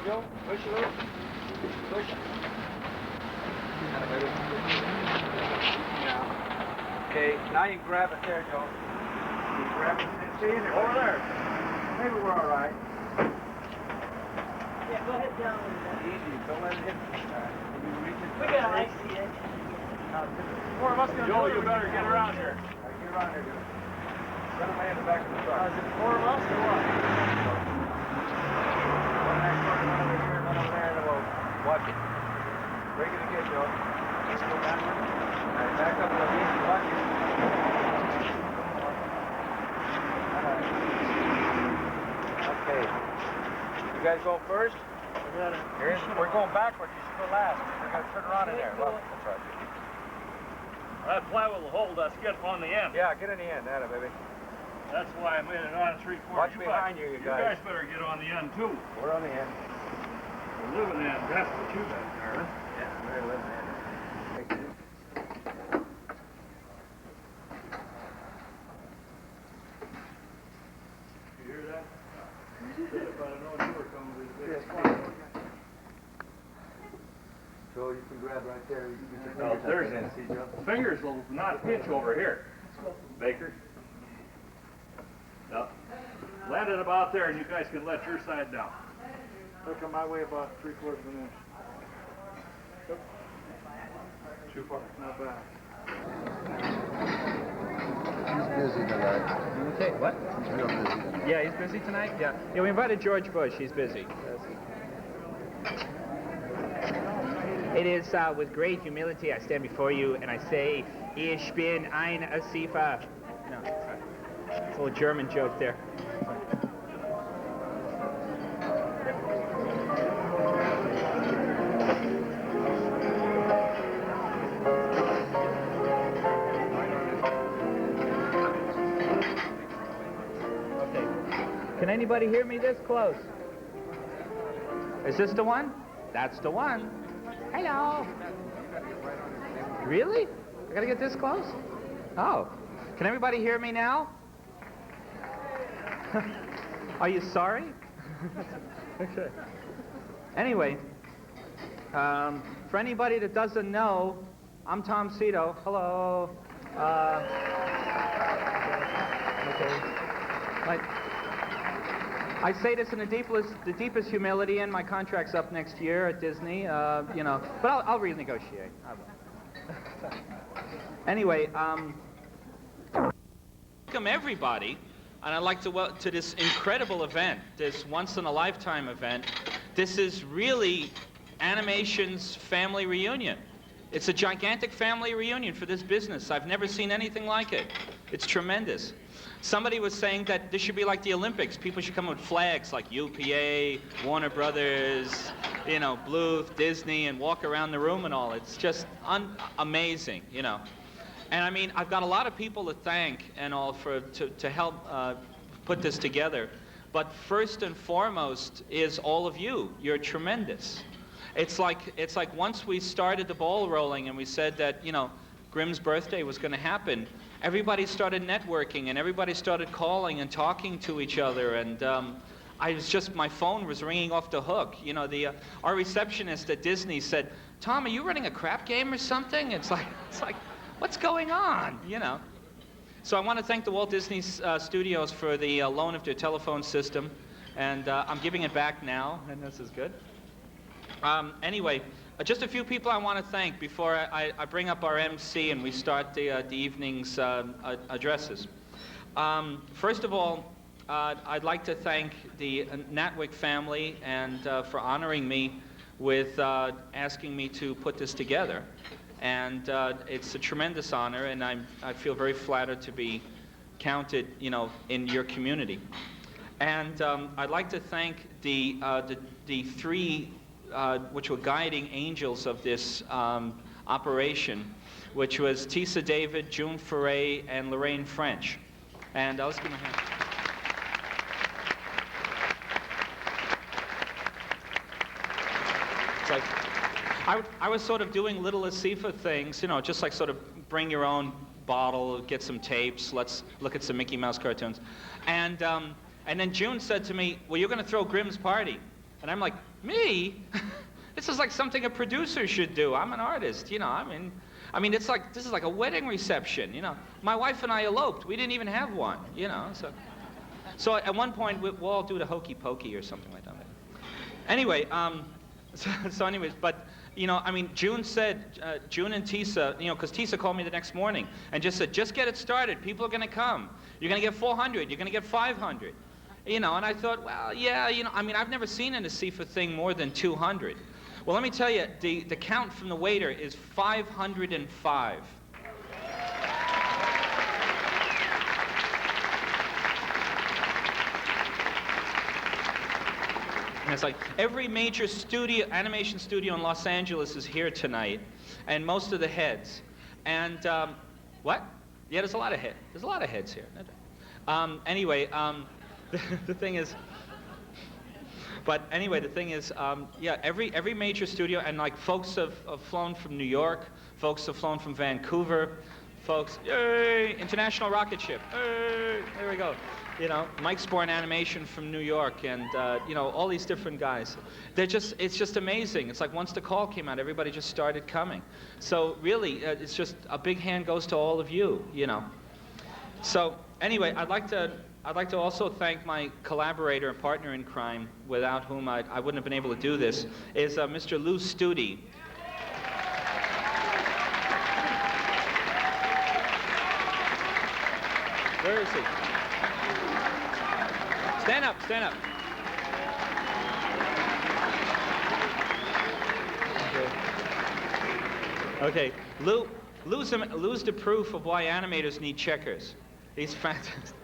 Joe. Push a little. Push. Yeah. Okay, now you can grab it there, Joe. You can grab it. See it over there. Maybe we're all right. Yeah, go ahead down. Easy. Don't let it hit. We got an icy edge. Four of us gonna Joe, you better get around here. Get around here, Joe. Set him in the back of the truck. Is it four of us or what? One next one over here, one over there, and we'll watch it. Break it again, Joe. Let's go down here. All right, back up a little easy. Watch it. Okay. You guys go first? We're going backwards. You should go last. We're going to turn around in there. Well, that's right. That plywood will hold us good on the end. Yeah, get in the end. That baby. That's why I made it on 3/4. Watch behind you, you guys. You guys better get on the end, too. We're on the end. We're living end. That's what you got, Carla. Yeah, we're living the end. You hear that? If I'd have known you were coming to the Yes, come on. Joe, you can grab right there. You can No, there's it. Fingers will not pinch over here. Baker. No. Land it about there and you guys can let your side down. They'll come my way about 3/4 of an inch. Too far. Not bad. He's busy tonight. Okay, what? He's real busy. Yeah, he's busy tonight? Yeah. Yeah, we invited George Bush. He's busy. It is with great humility I stand before you and I say, Ich bin ein Asifa. No, sorry. It's a little German joke there. Okay. Can anybody hear me this close? Is this the one? That's the one. Hello. Really? I gotta get this close? Oh. Can everybody hear me now? Are you sorry? Okay. Anyway, for anybody that doesn't know, I'm Tom Cito. Hello. Okay. I say this in the deepest humility, and my contract's up next year at Disney, you know, but I'll renegotiate. I will. Anyway, welcome everybody, and I'd like to welcome to this incredible event, this once-in-a-lifetime event. This is really animation's family reunion. It's a gigantic family reunion for this business. I've never seen anything like it. It's tremendous. Somebody was saying that this should be like the Olympics. People should come with flags like UPA, Warner Brothers, you know, Bluth, Disney, and walk around the room and all. It's just amazing, you know. And I mean, I've got a lot of people to thank and all to help put this together. But first and foremost is all of you. You're tremendous. It's like once we started the ball rolling and we said that, you know, Grimm's birthday was going to happen, everybody started networking and everybody started calling and talking to each other, and my phone was ringing off the hook. You know, our receptionist at Disney said, "Tom, are you running a crap game or something?" It's like, what's going on? You know. So I want to thank the Walt Disney Studios for the loan of their telephone system, and I'm giving it back now, and this is good. Anyway, just a few people I want to thank before I bring up our MC and we start the evening's addresses. First of all, I'd like to thank the Natwick family and for honoring me with asking me to put this together. And it's a tremendous honor, and I feel very flattered to be counted, you know, in your community. And I'd like to thank the three which were guiding angels of this operation, which was Tisa David, June Foray, and Lorraine French. And let's give them a hand. It's like, I was sort of doing little Asifa things, you know, just like sort of bring your own bottle, get some tapes, let's look at some Mickey Mouse cartoons. And then June said to me, "Well, you're going to throw Grimm's party." And I'm like, me? This is like something a producer should do. I'm an artist, you know. I mean, it's like, this is like a wedding reception, you know. My wife and I eloped. We didn't even have one, you know. So at one point, we'll all do the hokey pokey or something like that. Anyway, so anyways, but, you know, I mean, June and Tisa, you know, because Tisa called me the next morning and just said, just get it started. People are going to come. You're going to get 400. You're going to get 500. You know, and I thought, well, yeah, you know, I mean, I've never seen in a seafood thing more than 200. Well, let me tell you, the count from the waiter is 505. And it's like every major studio, animation studio in Los Angeles is here tonight, and most of the heads. And what? Yeah, there's a lot of heads. There's a lot of heads here. Anyway, the thing is. But anyway, the thing is, yeah, every major studio, and like folks have flown from New York, folks have flown from Vancouver, folks, yay, international rocket ship, yay, there we go. You know, Mike Sporn Animation from New York, and you know, all these different guys. It's just amazing. It's like once the call came out, everybody just started coming. So really, it's just a big hand goes to all of you, you know. So anyway, I'd like to also thank my collaborator and partner in crime, without whom I wouldn't have been able to do this, is Mr. Lou Studi. Where is he? Stand up, stand up. Okay, Lou's the proof of why animators need checkers. He's fantastic.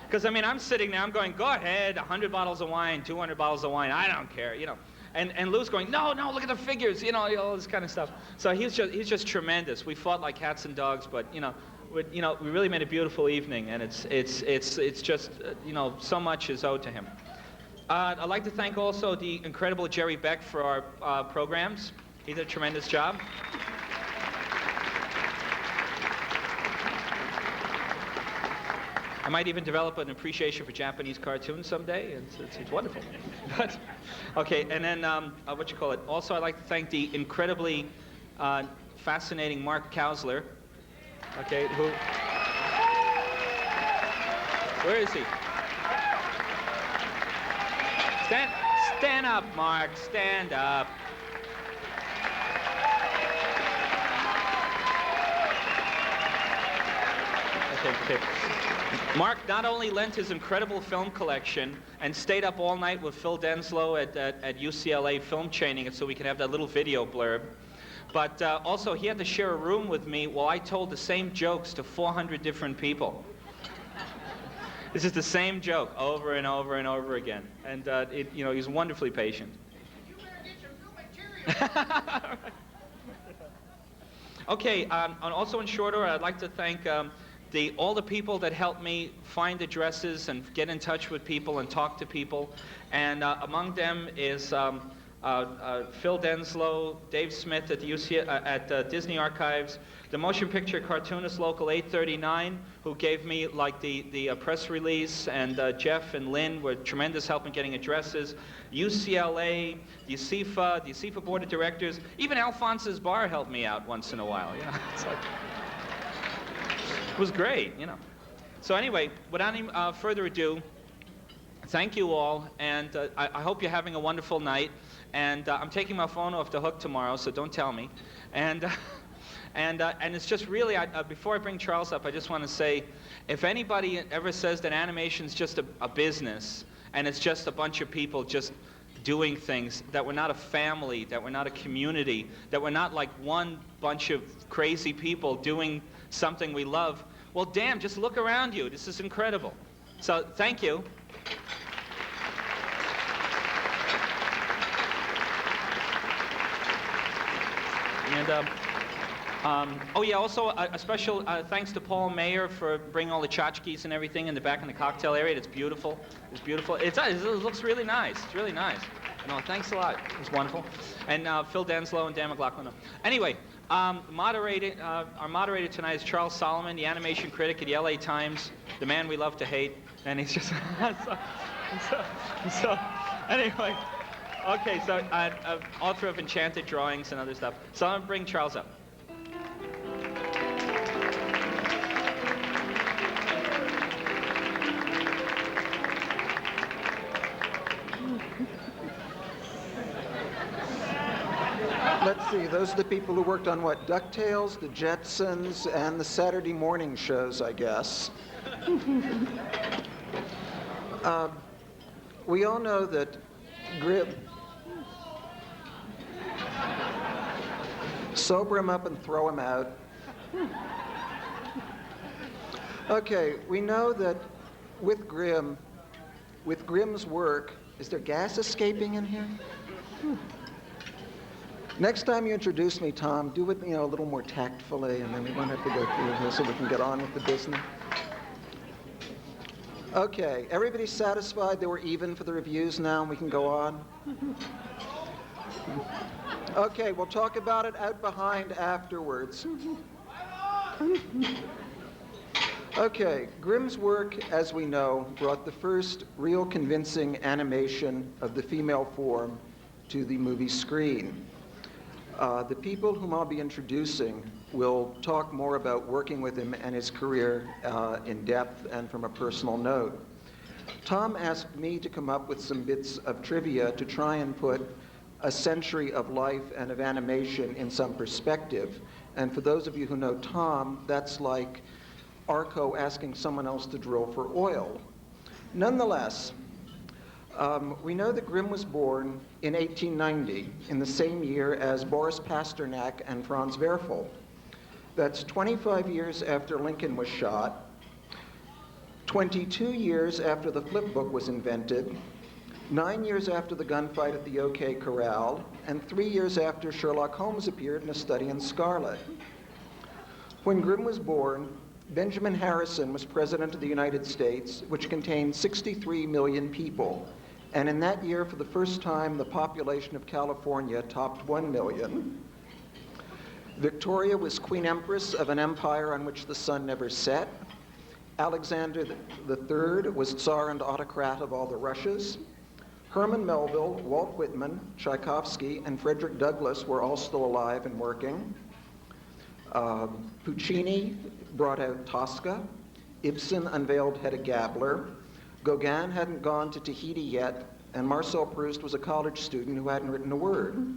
Because, I mean, I'm sitting there, I'm going, go ahead, 100 bottles of wine, 200 bottles of wine, I don't care, you know. And Lou's going, no, look at the figures, you know, all this kind of stuff. So he's just tremendous. We fought like cats and dogs, but, you know, we really made a beautiful evening, and it's just, you know, so much is owed to him. I'd like to thank also the incredible Jerry Beck for our programs. He did a tremendous job. I might even develop an appreciation for Japanese cartoons someday. It's wonderful. But, okay, and then also, I'd like to thank the incredibly fascinating Mark Kausler. Okay, where is he? Stand up, Mark. Stand up. Okay. Mark not only lent his incredible film collection and stayed up all night with Phil Denslow at UCLA film training so we could have that little video blurb, but also he had to share a room with me while I told the same jokes to 400 different people. This is the same joke over and over and over again, and you know, he's wonderfully patient. You better get some new material. Okay, and also in short order, I'd like to thank all the people that helped me find addresses and get in touch with people and talk to people, and among them is Phil Denslow, Dave Smith at the Disney Archives, the Motion Picture Cartoonist Local 839, who gave me like the press release, and Jeff and Lynn were tremendous help in getting addresses, UCLA, the UCIFA Board of Directors, even Alphonse's Bar helped me out once in a while. You know, it's like, it was great, you know. So anyway, without any further ado, thank you all, and I hope you're having a wonderful night. And I'm taking my phone off the hook tomorrow, so don't tell me. And it's just really, before I bring Charles up, I just want to say, if anybody ever says that animation's just a business, and it's just a bunch of people just doing things, that we're not a family, that we're not a community, that we're not like one bunch of crazy people doing something we love, well, damn, just look around you. This is incredible. So, thank you. And, oh yeah, also a special thanks to Paul Mayer for bringing all the tchotchkes and everything in the back in the cocktail area. It's beautiful. It's beautiful. It looks really nice. It's really nice. No, thanks a lot. It's wonderful. And Phil Denslow and Dan McLaughlin. Anyway, our moderator tonight is Charles Solomon, the animation critic at the LA Times, the man we love to hate. And he's just so anyway. Okay, so author of enchanted drawings and other stuff. So I'm gonna bring Charles up. Let's see, those are the people who worked on what? DuckTales, The Jetsons, and the Saturday morning shows, I guess. We all know that Grimm... Sober him up and throw him out. Okay, we know that with Grimm's work, is there gas escaping in here? Next time you introduce me, Tom, do it, a little more tactfully, and then we won't have to go through here so we can get on with the business. Okay, everybody satisfied that we're even for the reviews now and we can go on? Okay, we'll talk about it out behind afterwards. Okay, Grimm's work, as we know, brought the first real convincing animation of the female form to the movie screen. The people whom I'll be introducing will talk more about working with him and his career in depth and from a personal note. Tom asked me to come up with some bits of trivia to try and put a century of life and of animation in some perspective. And for those of you who know Tom, that's like Arco asking someone else to drill for oil. Nonetheless, we know that Grimm was born in 1890, in the same year as Boris Pasternak and Franz Werfel. That's 25 years after Lincoln was shot, 22 years after the flip book was invented, 9 years after the gunfight at the OK Corral, and 3 years after Sherlock Holmes appeared in A Study in Scarlet. When Grimm was born, Benjamin Harrison was president of the United States, which contained 63 million people. And in that year, for the first time, the population of California topped 1 million. Victoria was Queen Empress of an empire on which the sun never set. Alexander III was Tsar and autocrat of all the Russias. Herman Melville, Walt Whitman, Tchaikovsky, and Frederick Douglass were all still alive and working. Puccini brought out Tosca. Ibsen unveiled Hedda Gabler. Gauguin hadn't gone to Tahiti yet, and Marcel Proust was a college student who hadn't written a word.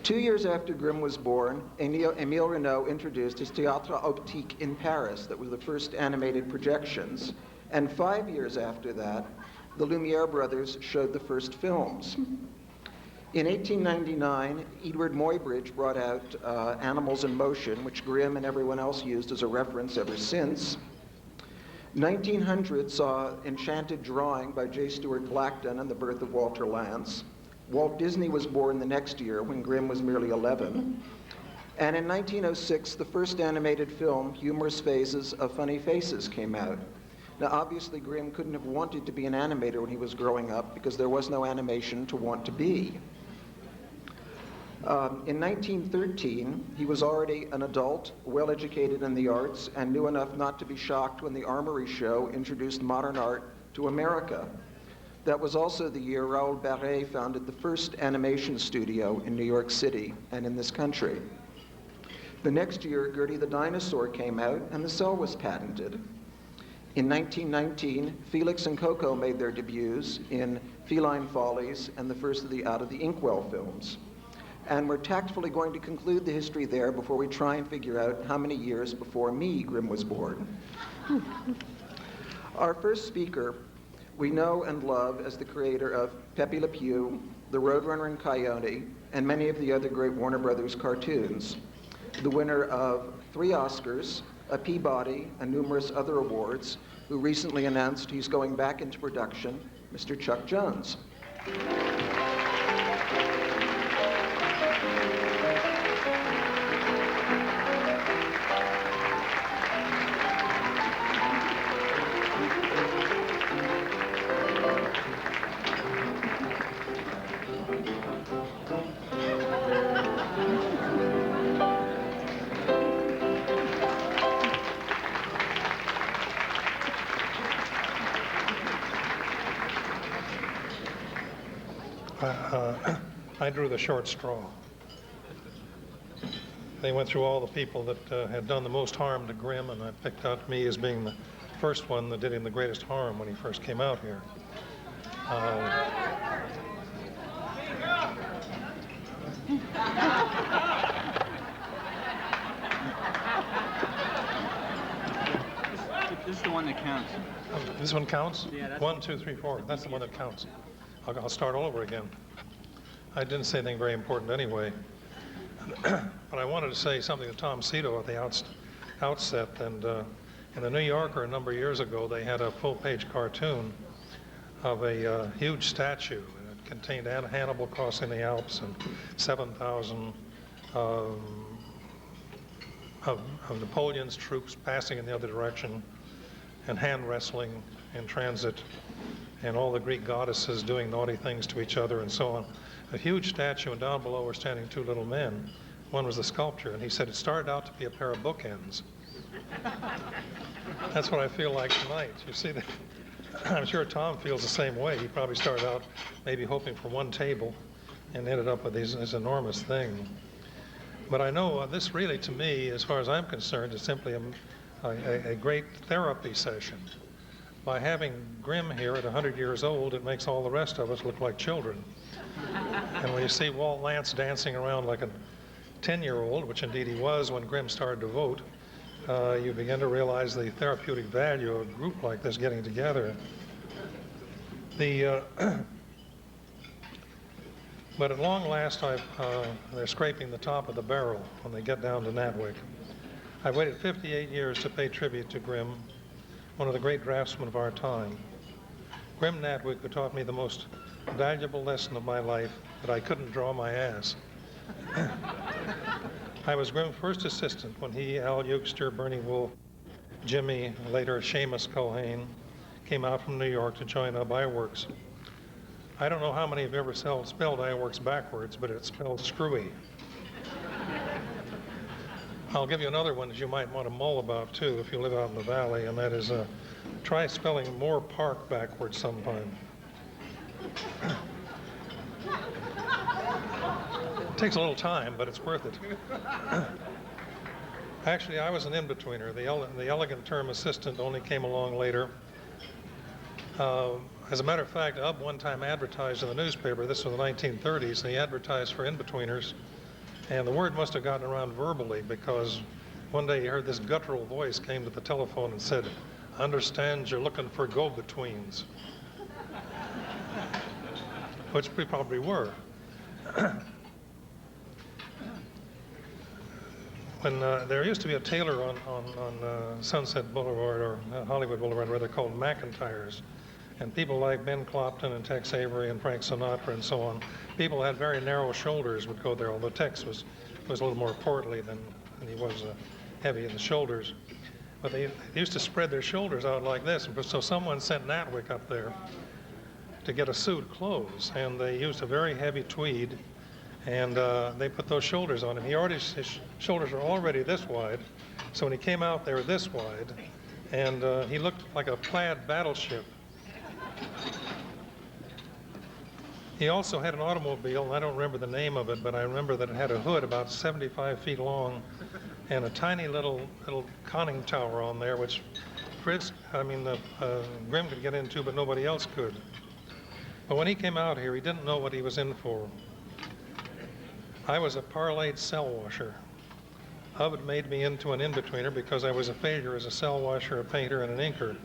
2 years after Grimm was born, Émile Renaud introduced his Théâtre Optique in Paris that was the first animated projections. And 5 years after that, the Lumiere brothers showed the first films. In 1899, Edward Muybridge brought out Animals in Motion, which Grimm and everyone else used as a reference ever since. 1900 saw Enchanted Drawing by J. Stuart Blackton and the birth of Walter Lantz. Walt Disney was born the next year when Grimm was merely 11. And in 1906, the first animated film, Humorous Phases of Funny Faces, came out. Now, obviously, Grimm couldn't have wanted to be an animator when he was growing up because there was no animation to want to be. In 1913, he was already an adult, well-educated in the arts, and knew enough not to be shocked when the Armory Show introduced modern art to America. That was also the year Raoul Barré founded the first animation studio in New York City and in this country. The next year, Gertie the Dinosaur came out, and the cell was patented. In 1919, Felix and Coco made their debuts in Feline Follies and the first of the Out of the Inkwell films. And we're tactfully going to conclude the history there before we try and figure out how many years before me Grimm was born. Our first speaker we know and love as the creator of Pepe Le Pew, The Roadrunner and Coyote, and many of the other great Warner Brothers cartoons. The winner of 3 Oscars, a Peabody, and numerous other awards, who recently announced he's going back into production, Mr. Chuck Jones. I drew the short straw. They went through all the people that had done the most harm to Grimm, and I picked out me as being the first one that did him the greatest harm when he first came out here. This is the one that counts. This one counts? Yeah, that's 1, 2, 3, 4. That's the one that counts. I'll start all over again. I didn't say anything very important anyway. But I wanted to say something to Tom Cito at the outset. And in the New Yorker a number of years ago, they had a full-page cartoon of a huge statue. It contained Hannibal crossing the Alps and 7,000 of Napoleon's troops passing in the other direction, and hand wrestling in transit, and all the Greek goddesses doing naughty things to each other and so on. A huge statue, and down below were standing two little men. One was the sculptor, and he said it started out to be a pair of bookends. That's what I feel like tonight. You see, I'm sure Tom feels the same way. He probably started out maybe hoping for one table and ended up with this enormous thing. But I know this really, to me, as far as I'm concerned, is simply a great therapy session. By having Grimm here at 100 years old, it makes all the rest of us look like children. And when you see Walt Lance dancing around like a 10-year-old, which indeed he was when Grimm started to vote, you begin to realize the therapeutic value of a group like this getting together. But at long last, they're scraping the top of the barrel when they get down to Natwick. I've waited 58 years to pay tribute to Grimm, one of the great draftsmen of our time. Grimm Natwick, who taught me the most valuable lesson of my life, that I couldn't draw my ass. I was Grimm's first assistant when he, Al Eugster, Bernie Wolfe, Jimmy, later Seamus Culhane, came out from New York to join up iWorks. I don't know how many have ever spelled iWorks backwards, but it's spelled screwy. I'll give you another one that you might want to mull about too if you live out in the valley, and that is try spelling Moore Park backwards sometime. It takes a little time, but it's worth it. Actually, I was an in-betweener. The elegant term assistant only came along later. As a matter of fact, Ub one time advertised in the newspaper, this was the 1930s, and he advertised for in-betweeners. And the word must have gotten around verbally, because one day he heard this guttural voice came to the telephone and said, "Understand you're looking for go-betweens." Which we probably were. When there used to be a tailor on Sunset Boulevard, or Hollywood Boulevard, rather, called McIntyre's. And people like Ben Clopton and Tex Avery and Frank Sinatra and so on, people had very narrow shoulders would go there, although Tex was a little more portly than he was heavy in the shoulders. But they used to spread their shoulders out like this. So someone sent Natwick up there to get a suit of clothes, and they used a very heavy tweed, and they put those shoulders on him. His shoulders were already this wide, so when he came out, they were this wide, and he looked like a plaid battleship. He also had an automobile, and I don't remember the name of it, but I remember that it had a hood about 75 feet long and a tiny little conning tower on there, which Grimm could get into, but nobody else could. But when he came out here, he didn't know what he was in for. I was a parlayed cell washer. Hub had made me into an in-betweener because I was a failure as a cell washer, a painter, and an inker.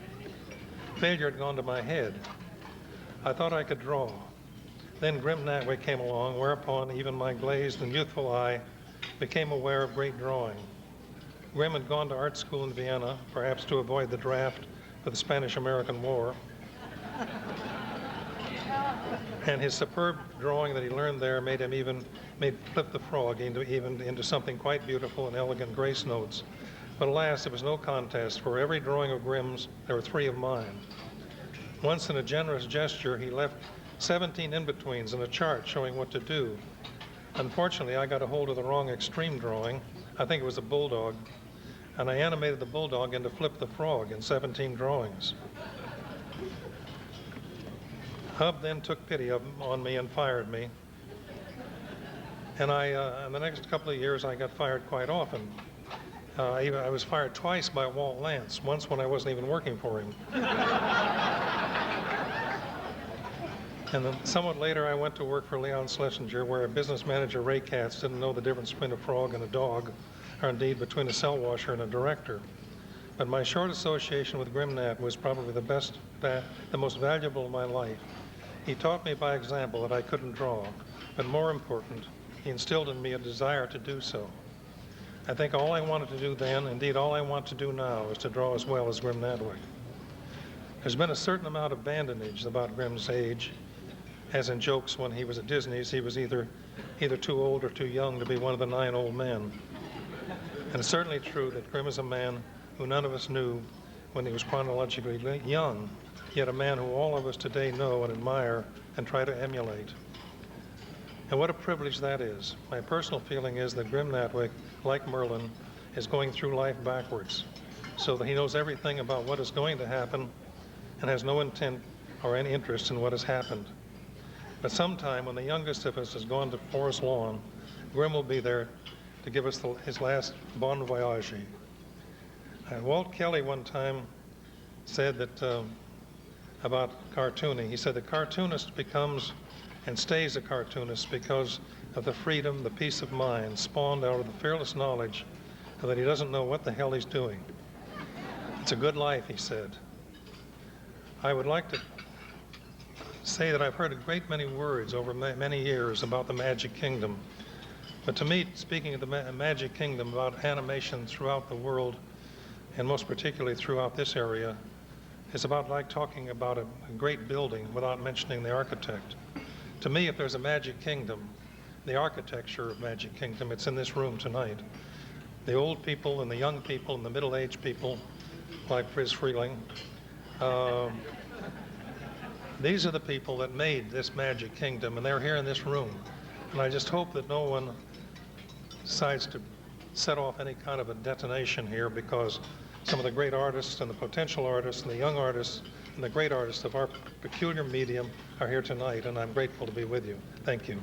Failure had gone to my head. I thought I could draw. Then Grimm Natwick came along, whereupon even my glazed and youthful eye became aware of great drawing. Grimm had gone to art school in Vienna, perhaps to avoid the draft for the Spanish-American War. And his superb drawing that he learned there made Flip the Frog into something quite beautiful and elegant grace notes. But alas, it was no contest. For every drawing of Grimm's, there were 3 of mine. Once in a generous gesture, he left 17 in-betweens and a chart showing what to do. Unfortunately, I got a hold of the wrong extreme drawing. I think it was a bulldog. And I animated the bulldog into Flip the Frog in 17 drawings. Hub then took pity on me and fired me. And in the next couple of years, I got fired quite often. I was fired twice by Walt Lance, once when I wasn't even working for him. And then somewhat later, I went to work for Leon Schlesinger, where a business manager, Ray Katz, didn't know the difference between a frog and a dog, or indeed between a cell washer and a director. But my short association with Grim Nat was probably the most valuable of my life. He taught me by example that I couldn't draw, but more important, he instilled in me a desire to do so. I think all I wanted to do then, indeed all I want to do now, is to draw as well as Grim Natwick. There's been a certain amount of badinage about Grim's age, as in jokes when he was at Disney's, he was either too old or too young to be one of the 9 old men. And it's certainly true that Grim is a man who none of us knew when he was chronologically young, yet a man who all of us today know and admire and try to emulate. And what a privilege that is. My personal feeling is that Grim Natwick, like Merlin, is going through life backwards, so that he knows everything about what is going to happen and has no intent or any interest in what has happened. But sometime when the youngest of us has gone to Forest Lawn, Grim will be there to give us his last bon voyage. Walt Kelly one time said that about cartooning, he said the cartoonist becomes and stays a cartoonist because of the freedom, the peace of mind spawned out of the fearless knowledge that he doesn't know what the hell he's doing. It's a good life, he said. I would like to say that I've heard a great many words over many years about the Magic Kingdom. But to me, speaking of the Magic Kingdom, about animation throughout the world, and most particularly throughout this area, is about like talking about a great building without mentioning the architect. To me, if there's a Magic Kingdom, the architecture of Magic Kingdom, it's in this room tonight. The old people and the young people and the middle-aged people, like Friz Freeling, these are the people that made this Magic Kingdom, and they're here in this room. And I just hope that no one decides to set off any kind of a detonation here, because some of the great artists and the potential artists and the young artists and the great artists of our peculiar medium are here tonight, and I'm grateful to be with you. Thank you.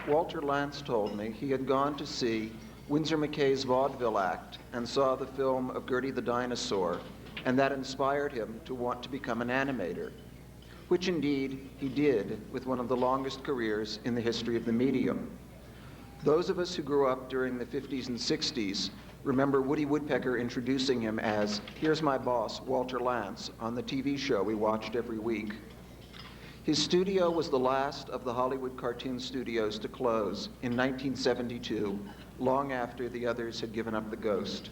Walter Lantz told me he had gone to see Winsor McCay's vaudeville act and saw the film of Gertie the Dinosaur, and that inspired him to want to become an animator, which indeed he did with one of the longest careers in the history of the medium. Those of us who grew up during the 50s and 60s remember Woody Woodpecker introducing him as, "Here's my boss, Walter Lantz," on the TV show we watched every week. His studio was the last of the Hollywood cartoon studios to close in 1972, long after the others had given up the ghost.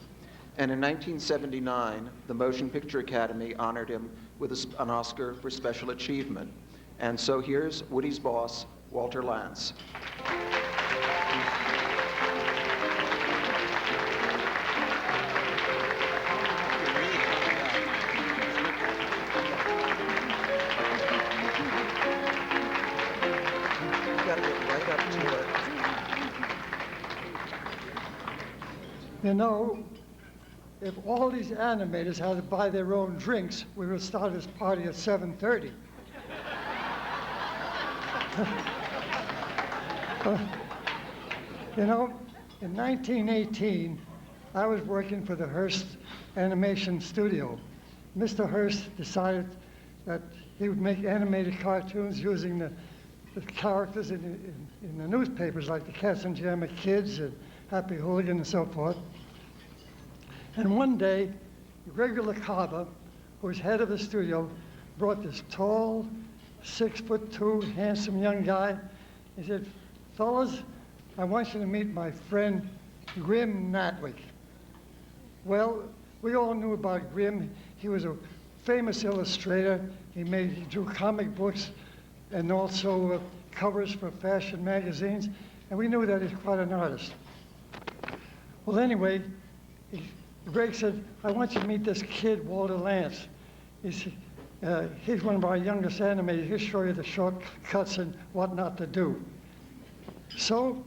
And in 1979, the Motion Picture Academy honored him with an Oscar for Special Achievement. And so here's Woody's boss, Walter Lantz. You know, if all these animators had to buy their own drinks, we would start this party at 7:30. You know, in 1918, I was working for the Hearst Animation Studio. Mr. Hearst decided that he would make animated cartoons using the characters in the newspapers, like the Katzenjammer Kids and Happy Hooligan and so forth. And one day, Greg LaCava, who was head of the studio, brought this tall, 6'2", handsome young guy. He said, "Fellas, I want you to meet my friend, Grim Natwick." Well, we all knew about Grim. He was a famous illustrator. He drew comic books and also covers for fashion magazines, and we knew that he was quite an artist. Well, anyway, Greg said, "I want you to meet this kid, Walter Lantz. He's one of our youngest animators. He'll show you the shortcuts and what not to do." So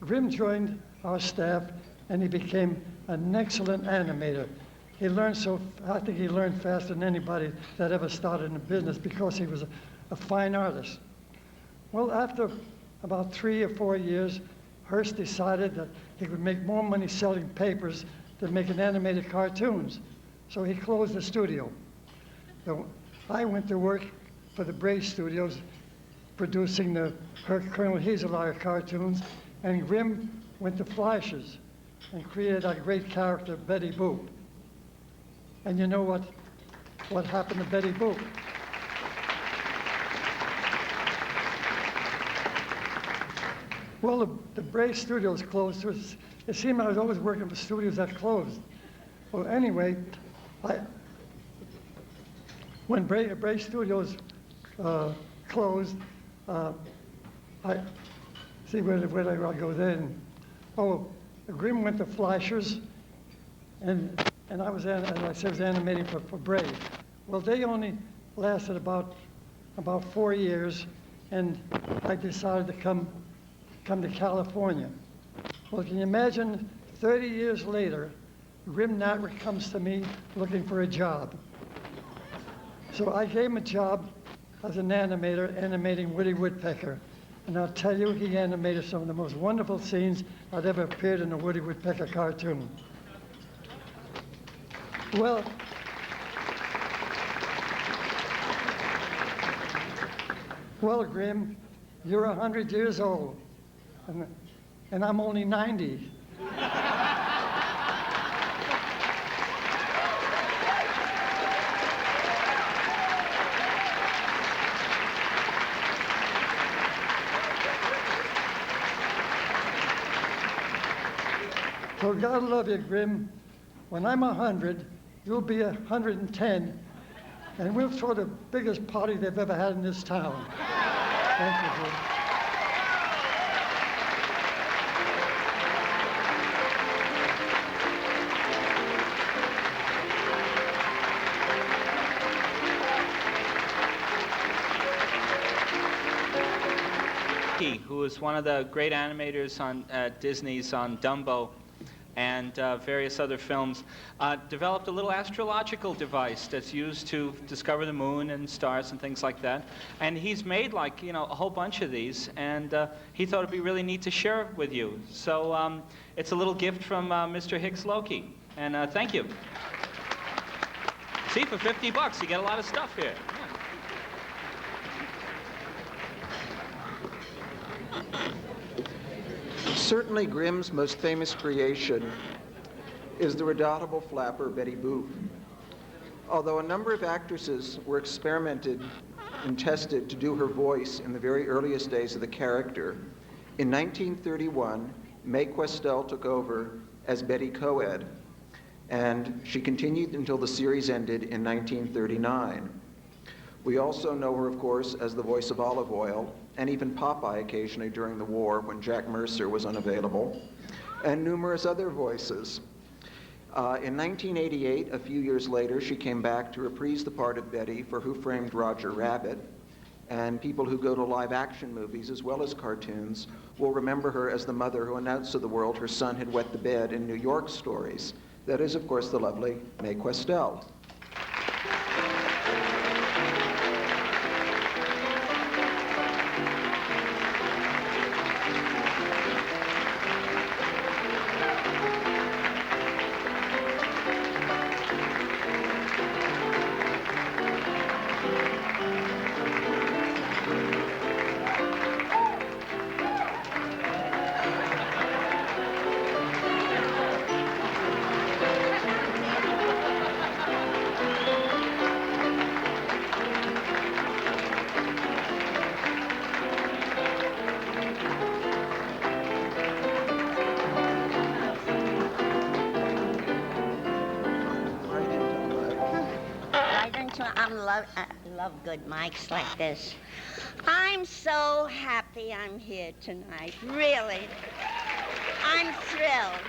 Grim joined our staff, and he became an excellent animator. I think he learned faster than anybody that ever started in the business because he was a fine artist. Well, after about 3 or 4 years, Hearst decided that he would make more money selling papers than making animated cartoons. So he closed the studio. So I went to work for the Bray Studios, producing the Colonel Hazelire cartoons, and Grim went to Fleisch's and created that great character, Betty Boop. And you know what happened to Betty Boop? Well, the Bray Studios closed. It seemed I was always working for studios that closed. Well, anyway, when Bray Studios closed, I see where did I go then? Oh, Grimm went to Fleischer's, and I was, as I said, was animating for Bray. Well, they only lasted about 4 years, and I decided to come to California. Well, can you imagine, 30 years later, Grim Natwick comes to me looking for a job. So I gave him a job as an animator, animating Woody Woodpecker. And I'll tell you, he animated some of the most wonderful scenes that ever appeared in a Woody Woodpecker cartoon. Well, Grim, you're 100 years old, and I'm only 90. So God love you, Grim. When I'm 100, you'll be 110, and we'll throw the biggest party they've ever had in this town. Thank you, Grim. Who was one of the great animators on Disney's on Dumbo and various other films, developed a little astrological device that's used to discover the moon and stars and things like that. And he's made a whole bunch of these, and he thought it'd be really neat to share with you. So it's a little gift from Mr. Hicks Loki, and thank you. See, for $50 you get a lot of stuff here. Certainly Grimm's most famous creation is the redoubtable flapper Betty Boop. Although a number of actresses were experimented and tested to do her voice in the very earliest days of the character, in 1931, Mae Questel took over as Betty Coed, and she continued until the series ended in 1939. We also know her, of course, as the voice of Olive Oyl, and even Popeye occasionally during the war when Jack Mercer was unavailable, and numerous other voices. In 1988, a few years later, she came back to reprise the part of Betty for Who Framed Roger Rabbit, and people who go to live-action movies as well as cartoons will remember her as the mother who announced to the world her son had wet the bed in New York stories. That is, of course, the lovely Mae Questel. I love good mics like this. I'm so happy I'm here tonight, really. I'm thrilled.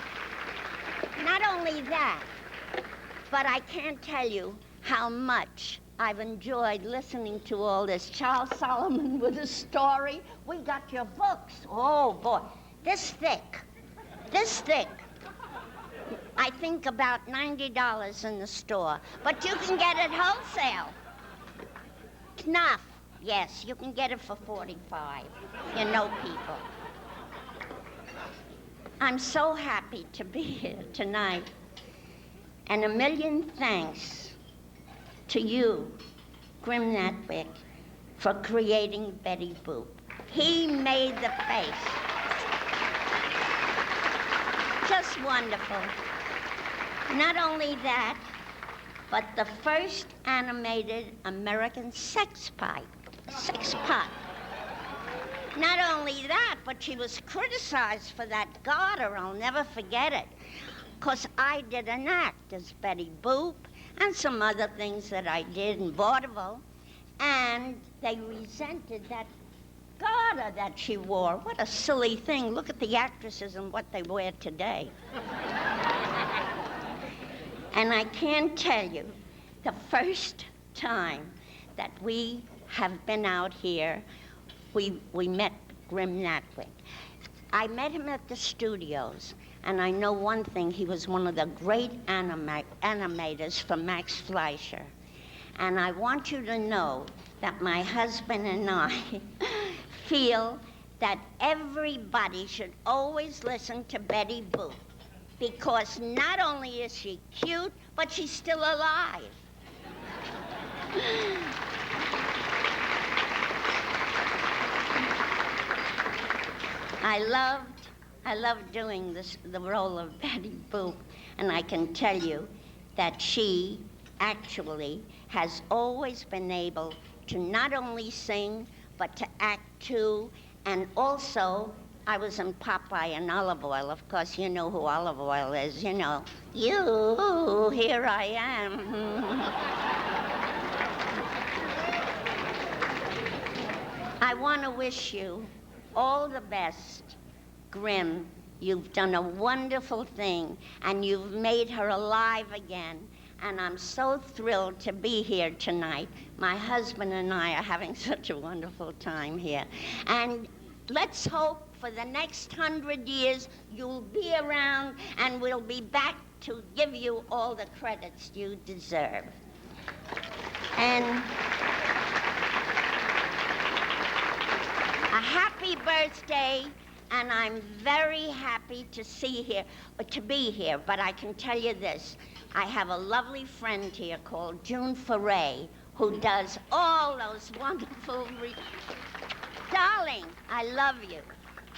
Not only that, but I can't tell you how much I've enjoyed listening to all this. Charles Solomon with a story. We got your books. Oh, boy. This thick. This thick. I think about $90 in the store. But you can get it wholesale. Knuff. Yes, you can get it for $45. You know people. I'm so happy to be here tonight. And a million thanks to you, Grim Natwick, for creating Betty Boop. He made the face. Just wonderful. Not only that, but the first animated American sex pot. Not only that, but she was criticized for that garter. I'll never forget it. Because I did an act as Betty Boop and some other things that I did in vaudeville. And they resented that garter that she wore. What a silly thing. Look at the actresses and what they wear today. And I can tell you, the first time that we have been out here, we met Grim Natwick. I met him at the studios, and I know one thing, he was one of the great animators for Max Fleischer. And I want you to know that my husband and I feel that everybody should always listen to Betty Boop, because not only is she cute, but she's still alive. I loved doing the role of Betty Boop, and I can tell you that she actually has always been able to not only sing, but to act too, and also, I was in Popeye and Olive Oil. Of course, you know who Olive Oil is, you know. You, here I am. I want to wish you all the best, Grim. You've done a wonderful thing, and you've made her alive again. And I'm so thrilled to be here tonight. My husband and I are having such a wonderful time here. And let's hope for the next 100 years you'll be around, and we'll be back to give you all the credits you deserve. And a happy birthday, and I'm very happy to be here. But I can tell you this, I have a lovely friend here called June Foray, who does all those wonderful Darling, I love you.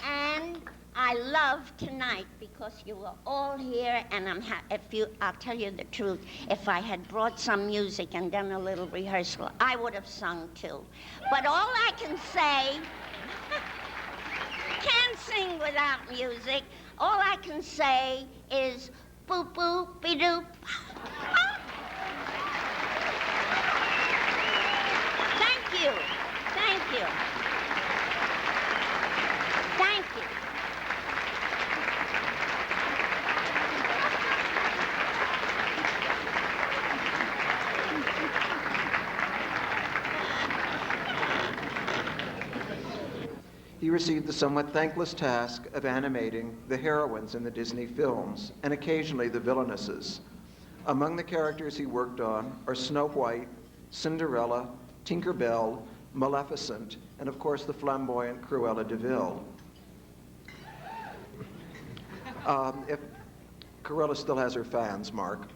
And I love tonight because you were all here, and I'll tell you the truth, if I had brought some music and done a little rehearsal, I would have sung too. But all I can say, can't sing without music. All I can say is boop boop be doop. Thank you. Thank you. Thank you. He received the somewhat thankless task of animating the heroines in the Disney films, and occasionally the villainesses. Among the characters he worked on are Snow White, Cinderella, Tinker Bell, Maleficent, and of course the flamboyant Cruella de Vil. If Cruella still has her fans, Mark.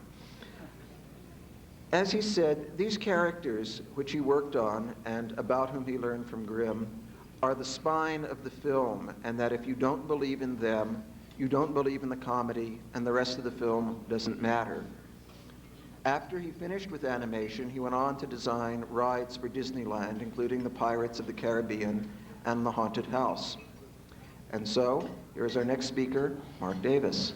As he said, these characters which he worked on and about whom he learned from Grimm are the spine of the film, and that if you don't believe in them, you don't believe in the comedy, and the rest of the film doesn't matter. After he finished with animation, he went on to design rides for Disneyland, including the Pirates of the Caribbean and the Haunted House. And so, here's our next speaker, Mark Davis.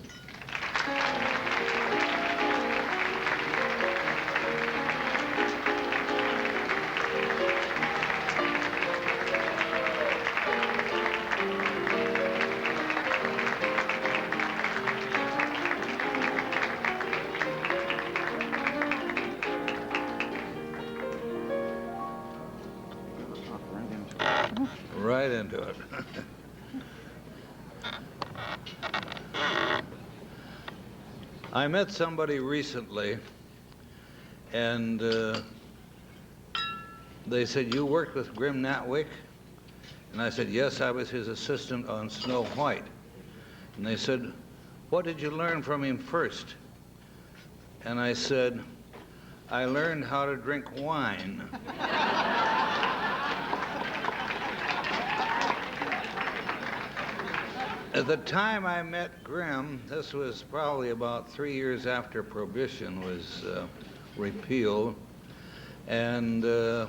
into it. I met somebody recently, and they said, "You worked with Grim Natwick?" And I said, "Yes, I was his assistant on Snow White." And they said, "What did you learn from him first?" And I said, "I learned how to drink wine." At the time I met Grim, this was probably about 3 years after Prohibition was repealed, and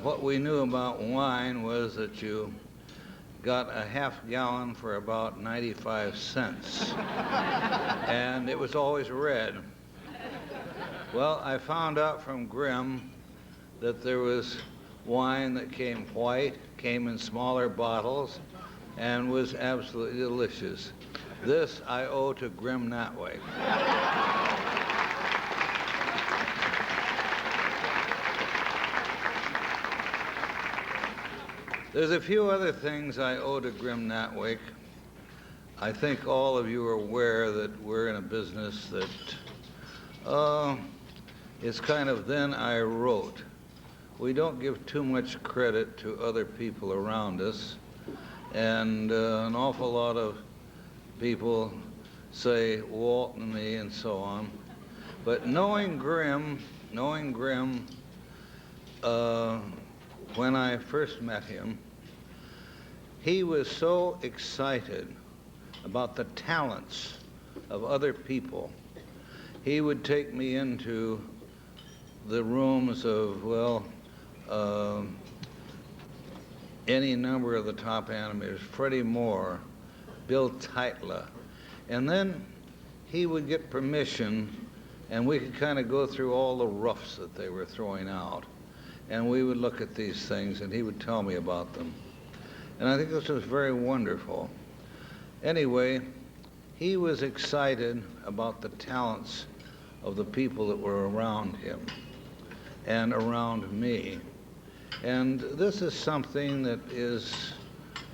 what we knew about wine was that you got a half gallon for about 95 cents, and it was always red. Well, I found out from Grim that there was wine that came white, came in smaller bottles, and was absolutely delicious. This I owe to Grim Natwick. There's a few other things I owe to Grim Natwick. I think all of you are aware that we're in a business that is kind of then I wrote. We don't give too much credit to other people around us. And an awful lot of people say Walt and me and so on. But knowing Grim, when I first met him, he was so excited about the talents of other people. He would take me into the rooms of, well, any number of the top animators, Freddie Moore, Bill Teitla, and then he would get permission and we could kind of go through all the roughs that they were throwing out, and we would look at these things and he would tell me about them. And I think this was very wonderful. Anyway, he was excited about the talents of the people that were around him and around me. And this is something that is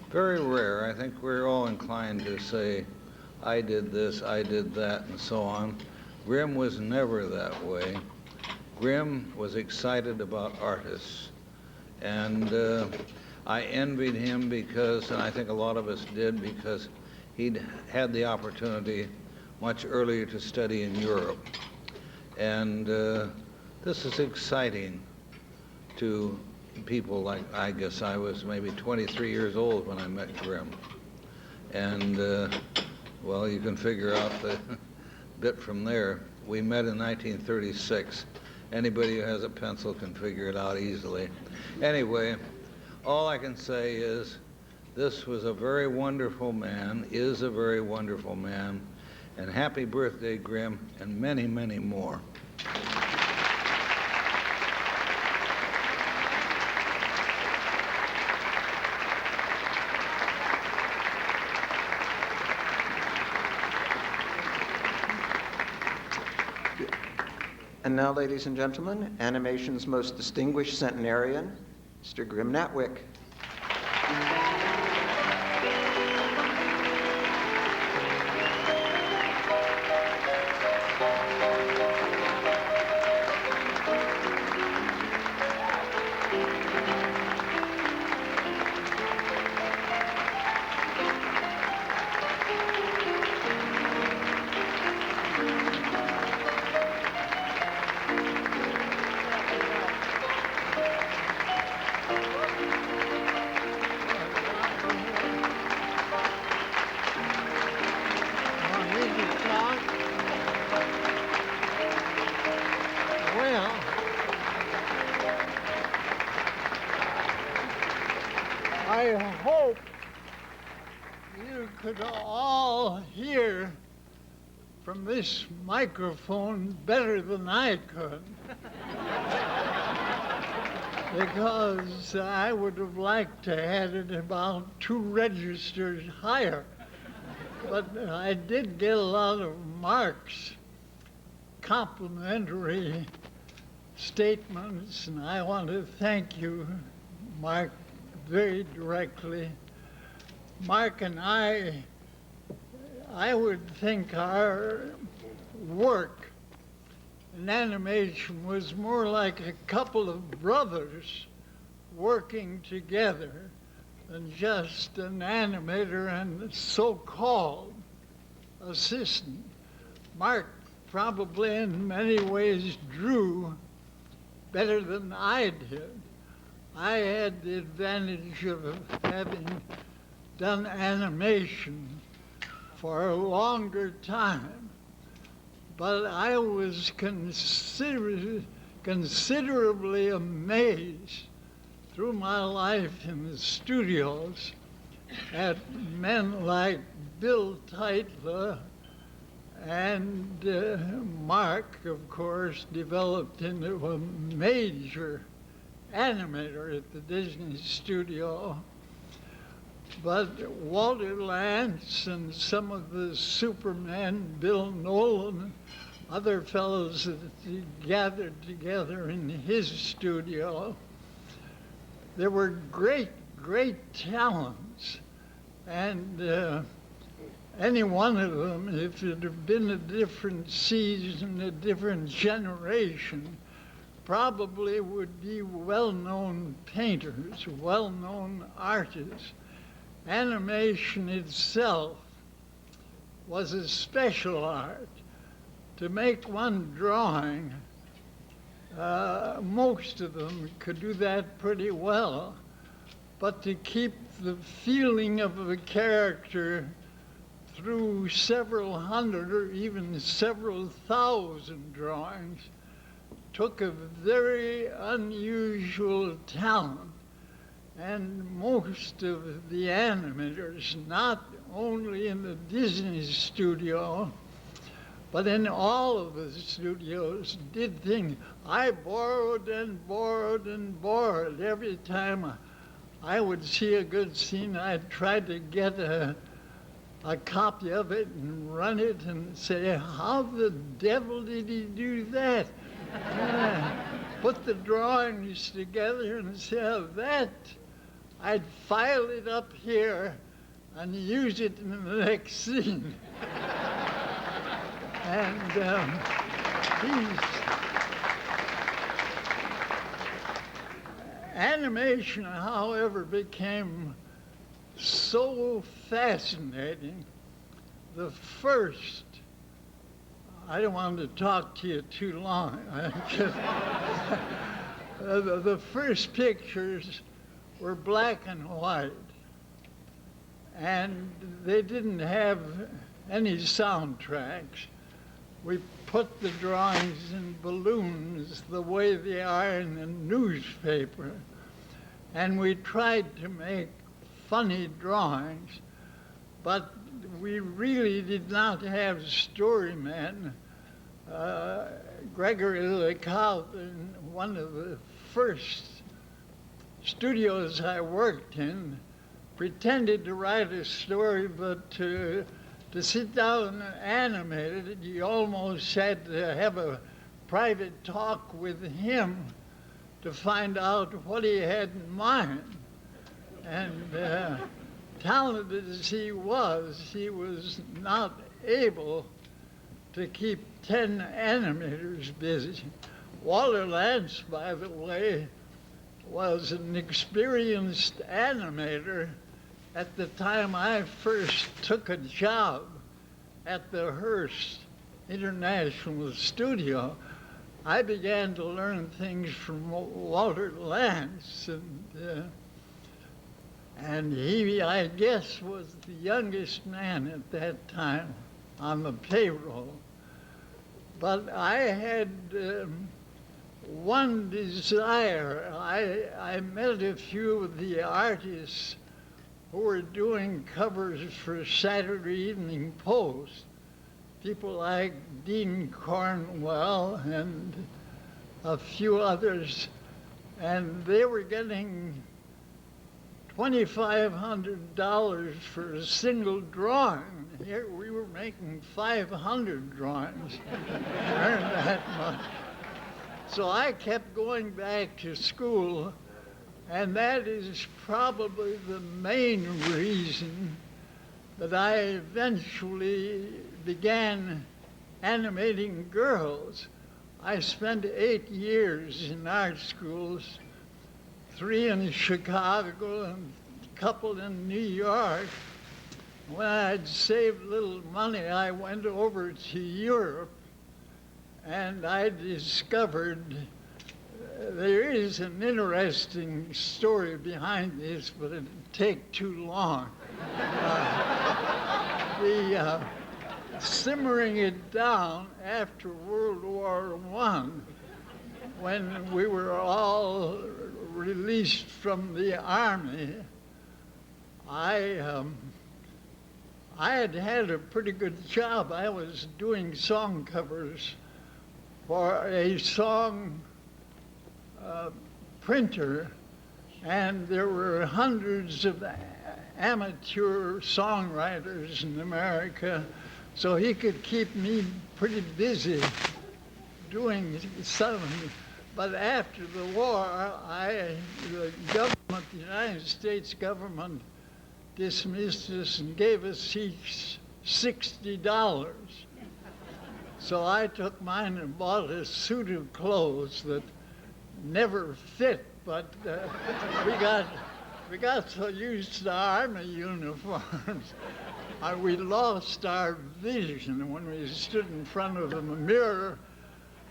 very rare. I think we're all inclined to say, I did this, I did that, and so on. Grim was never that way. Grim was excited about artists. And I envied him because, and I think a lot of us did, because he'd had the opportunity much earlier to study in Europe. And this is exciting to people like, I guess I was maybe 23 years old when I met Grim. And, well, you can figure out the bit from there. We met in 1936. Anybody who has a pencil can figure it out easily. Anyway, all I can say is this was a very wonderful man, is a very wonderful man, and happy birthday, Grim, and many, many more. And now, ladies and gentlemen, animation's most distinguished centenarian, Mr. Grim Natwick. I hope you could all hear from this microphone better than I could. Because I would have liked to have it about 2 registers higher. But I did get a lot of marks, complimentary statements, and I want to thank you, Mark, very directly Mark and I would think our work in animation was more like a couple of brothers working together than just an animator and a so-called assistant. Mark probably in many ways drew better than I did. I had the advantage of having done animation for a longer time, but I was considerably amazed through my life in the studios at men like Bill Teitler and Mark, of course, developed into a major animator at the Disney studio. But Walter Lantz and some of the Supermen, Bill Nolan, other fellows that he gathered together in his studio, there were great, great talents. And any one of them, if it had been a different season, a different generation, probably would be well-known painters, well-known artists. Animation itself was a special art. To make one drawing, most of them could do that pretty well, but to keep the feeling of a character through several hundred or even several thousand drawings took a very unusual talent. And most of the animators, not only in the Disney studio, but in all of the studios, did things. I borrowed and borrowed and borrowed. Every time I would see a good scene, I'd try to get a copy of it and run it and say, how the devil did he do that? Put the drawings together and say, that. I'd file it up here and use it in the next scene. And animation, however, became so fascinating. The first, I don't want to talk to you too long. The first pictures were black and white, and they didn't have any soundtracks. We put the drawings in balloons the way they are in a newspaper, and we tried to make funny drawings, but we really did not have storymen. Gregory LeCout, in one of the first studios I worked in, pretended to write a story, but to sit down and animate it, you almost had to have a private talk with him to find out what he had in mind. And talented as he was not able to keep 10 animators busy. Walter Lantz, by the way, was an experienced animator at the time I first took a job at the Hearst International Studio. I began to learn things from Walter Lantz, and he, I guess, was the youngest man at that time on the payroll. But I had one desire. I met a few of the artists who were doing covers for Saturday Evening Post, people like Dean Cornwell and a few others, and they were getting $2,500 for a single drawing. Here we were making 500 drawings, earned that much. So I kept going back to school And that is probably the main reason that I eventually began animating girls. I spent 8 years in art schools, 3 in Chicago and a couple in New York. When I'd saved a little money, I went over to Europe, and I discovered there is an interesting story behind this, but it'd take too long. Simmering it down after World War I, when we were all released from the army, I had had a pretty good job. I was doing song covers for a song printer, and there were hundreds of amateur songwriters in America, so he could keep me pretty busy doing something. But after the war, the government, the United States government, dismissed us and gave us each $60. So I took mine and bought a suit of clothes that never fit, but we got so used to the Army uniforms, we lost our vision. When we stood in front of a mirror,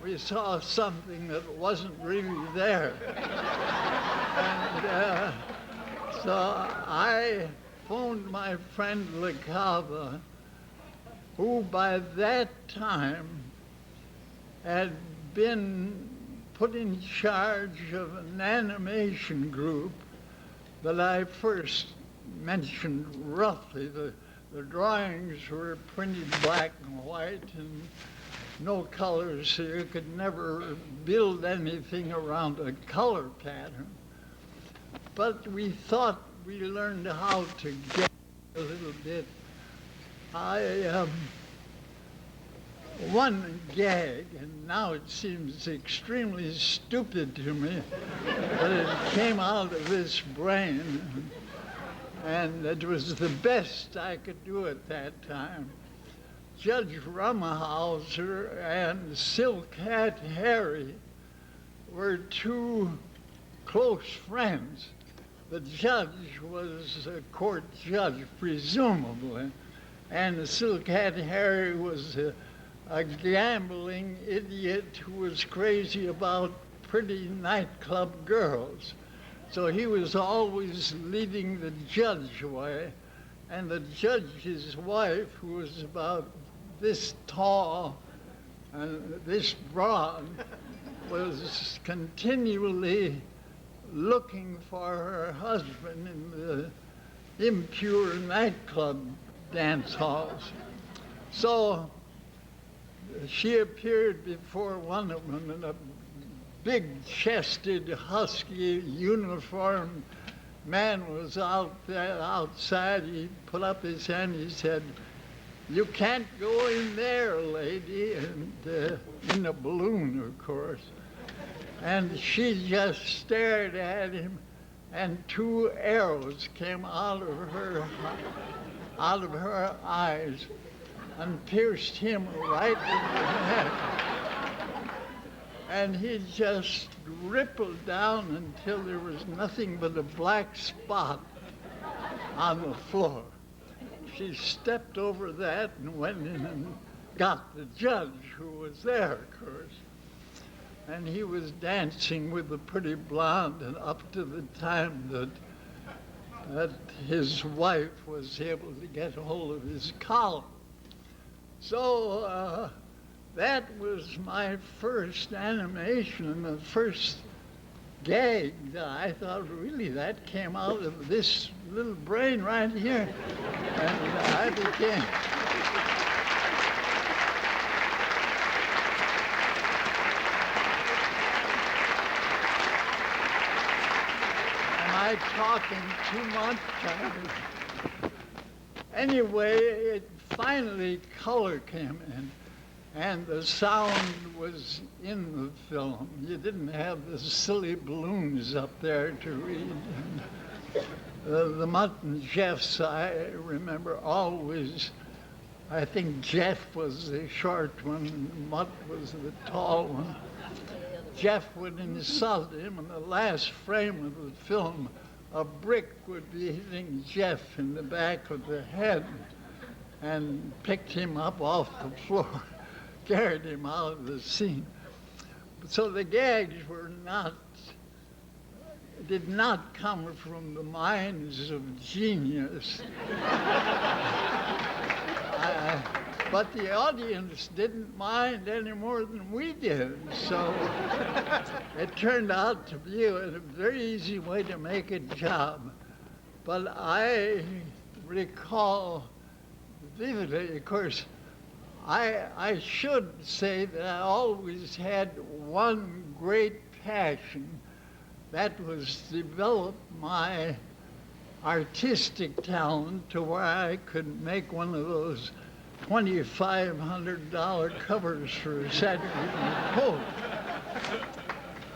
we saw something that wasn't really there. And so I phoned my friend LaCava, who by that time had been put in charge of an animation group that I first mentioned roughly. The drawings were printed black and white and no colors, so you could never build anything around a color pattern. But we thought we learned how to get a little bit. One gag, and now it seems extremely stupid to me, but it came out of this brain, and it was the best I could do at that time. Judge Rumhauser and Silk Hat Harry were 2 close friends. The judge was a court judge, presumably, and the Silk Hat Harry was a gambling idiot who was crazy about pretty nightclub girls. So he was always leading the judge away, and the judge's wife, who was about this tall and this broad, was continually looking for her husband in the impure nightclub dance halls. So she appeared before one of them, and a big-chested, husky, uniformed man was out there outside. He put up his hand. He said, "You can't go in there, lady," and in a balloon, of course. And she just stared at him, and 2 arrows came out of her eyes and pierced him right in the neck. And he just rippled down until there was nothing but a black spot on the floor. She stepped over that and went in and got the judge, who was there, of course. And he was dancing with the pretty blonde, and up to the time that his wife was able to get hold of his collar. So that was my first animation, and the first gag that I thought, really, that came out of this little brain right here. And I became... Am I talking too much? Anyway, finally color came in. and the sound was in the film. You didn't have the silly balloons up there to read. The Mutt and Jeffs, I remember always, I think Jeff was the short one, and Mutt was the tall one. Jeff would insult him, and the last frame of the film, a brick would be hitting Jeff in the back of the head and picked him up off the floor, carried him out of the scene. So the gags were did not come from the minds of genius. But the audience didn't mind any more than we did. So it turned out to be a very easy way to make a job. But I recall vividly, of course, I should say that I always had one great passion. That was develop my artistic talent to where I could make one of those $2,500 covers for a Saturday Evening Post.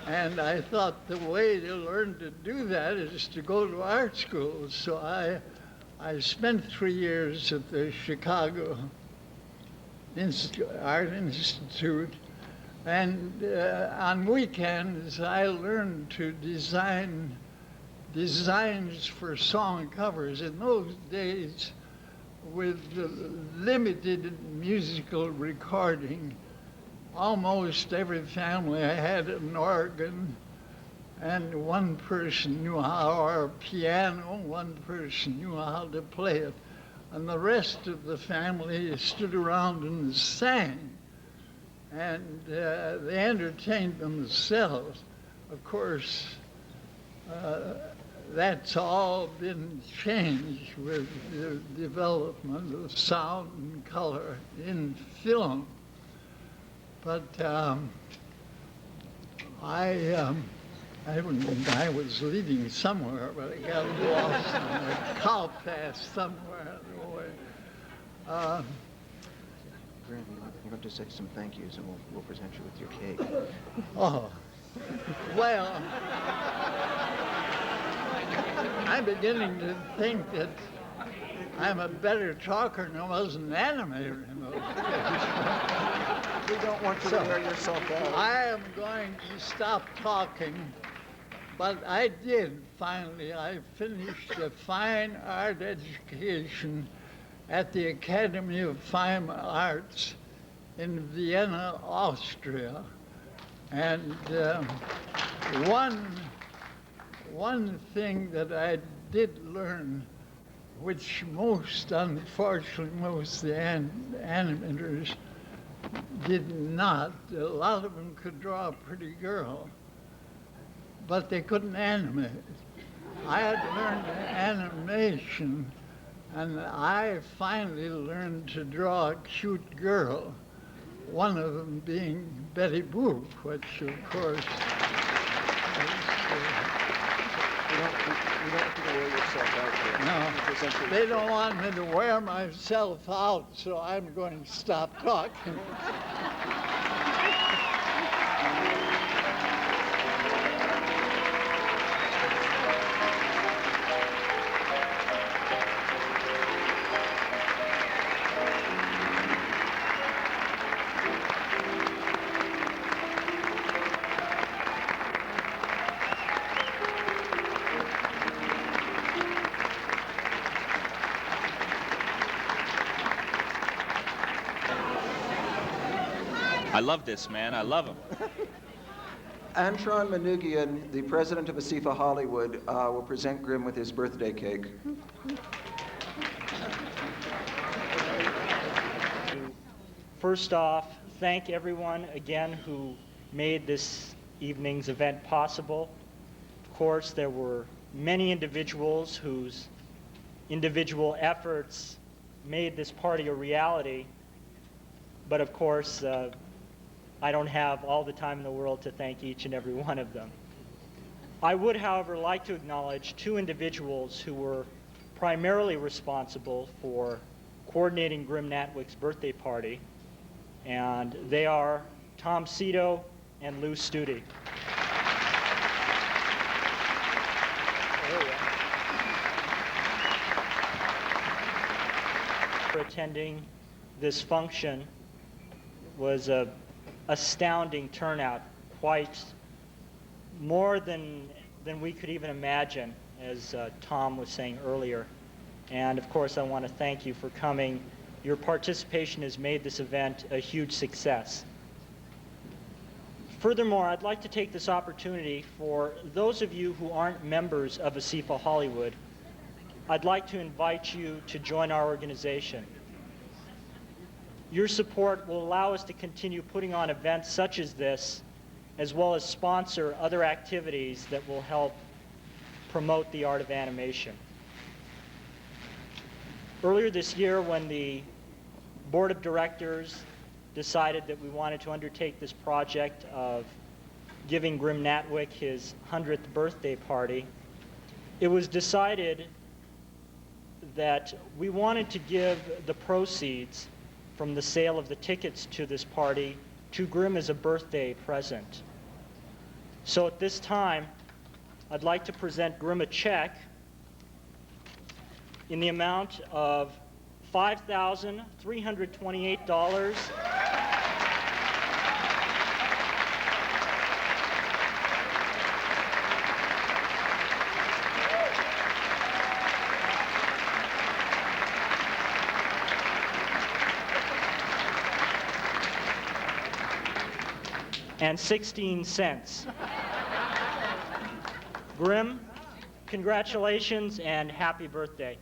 And I thought the way to learn to do that is to go to art school. So I spent 3 years at the Chicago Art Institute, and on weekends I learned to design designs for song covers. In those days, with limited musical recording, almost every family had an organ, and one person knew how, or a piano, one person knew how to play it, and the rest of the family stood around and sang, and they entertained themselves. Of course, that's all been changed with the development of sound and color in film. But I was leading somewhere, but I got lost on a cow path somewhere on the way. Graham, you're going to say some thank yous, and we'll present you with your cake. Oh, well, I'm beginning to think that I'm a better talker than I was an animator in those days. We don't want you to wear yourself out. I am going to stop talking, but I did finally. I finished a fine art education at the Academy of Fine Arts in Vienna, Austria. And one thing that I did learn, which unfortunately, most of the animators did not. A lot of them could draw a pretty girl, but they couldn't animate. I had learned animation, and I finally learned to draw a cute girl, one of them being Betty Boop, which of course You don't have to wear yourself out here. No, they don't want me to wear myself out, so I'm going to stop talking. I love this man. I love him. Antron Manoogian, the president of Asifa Hollywood, will present Grim with his birthday cake. First off, thank everyone again who made this evening's event possible. Of course, there were many individuals whose individual efforts made this party a reality. But of course, I don't have all the time in the world to thank each and every one of them. I would, however, like to acknowledge two individuals who were primarily responsible for coordinating Grim Natwick's birthday party. And they are Tom Cito and Lou Studi. For attending this function was a astounding turnout, quite more than we could even imagine, as Tom was saying earlier. And of course, I want to thank you for coming. Your participation has made this event a huge success. Furthermore, I'd like to take this opportunity for those of you who aren't members of ASIFA Hollywood, I'd like to invite you to join our organization. Your support will allow us to continue putting on events such as this, as well as sponsor other activities that will help promote the art of animation. Earlier this year, when the board of directors decided that we wanted to undertake this project of giving Grim Natwick his 100th birthday party, it was decided that we wanted to give the proceeds from the sale of the tickets to this party to Grim as a birthday present. So at this time, I'd like to present Grim a check in the amount of $5,328. and 16 cents. Grim, congratulations and happy birthday.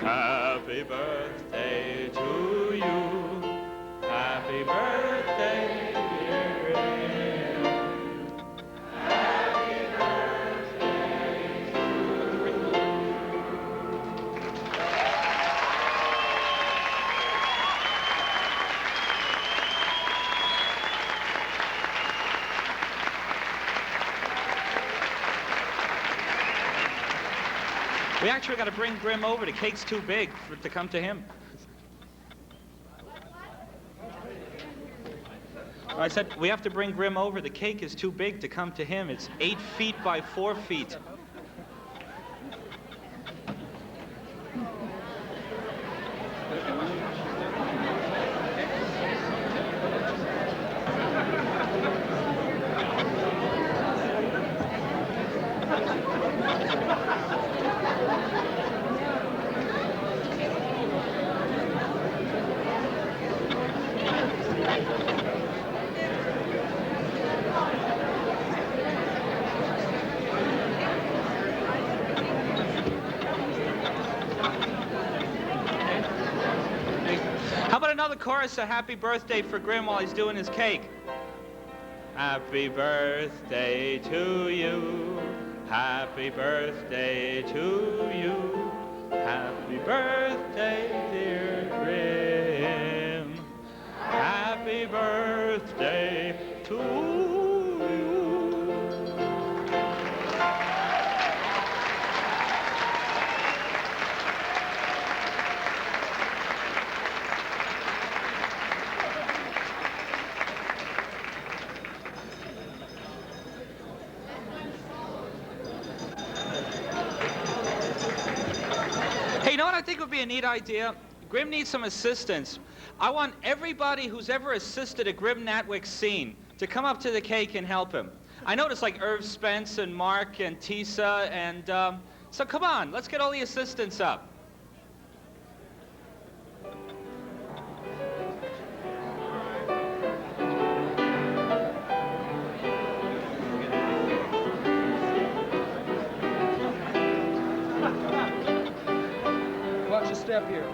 Happy birthday to you. Happy birthday, dear Grim. Happy birthday to you. We actually got to bring Grim over. The cake's too big for it to come to him. I said, we have to bring Grim over. The cake is too big to come to him. It's 8 feet by 4 feet. How about another chorus of happy birthday for Grim while he's doing his cake? Happy birthday to you. Happy birthday to you. Happy birthday, dear Grim. Happy birthday to you. Hey, you know what I think would be a neat idea? Grim needs some assistance. I want everybody who's ever assisted a Grim Natwick scene to come up to the cake and help him. I noticed like Irv Spence and Mark and Tisa, and so come on, let's get all the assistants up. Watch a step here.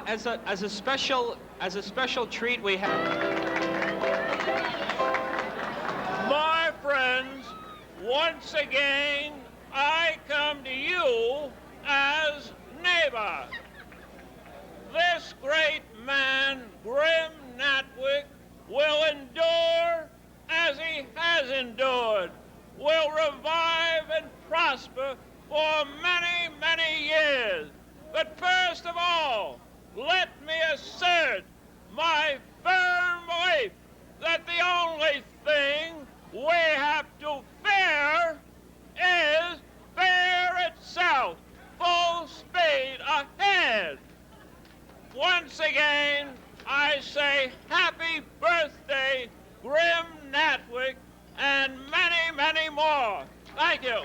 as a special treat, we have. My friends, once again, I come to you as neighbor. This great man, Grim Natwick, will endure as he has endured, will revive and prosper for many, many years. But first of all, let me assert my firm belief that the only thing we have to fear is fear itself. Full speed ahead. Once again, I say happy birthday, Grim Natwick, and many, many more. Thank you.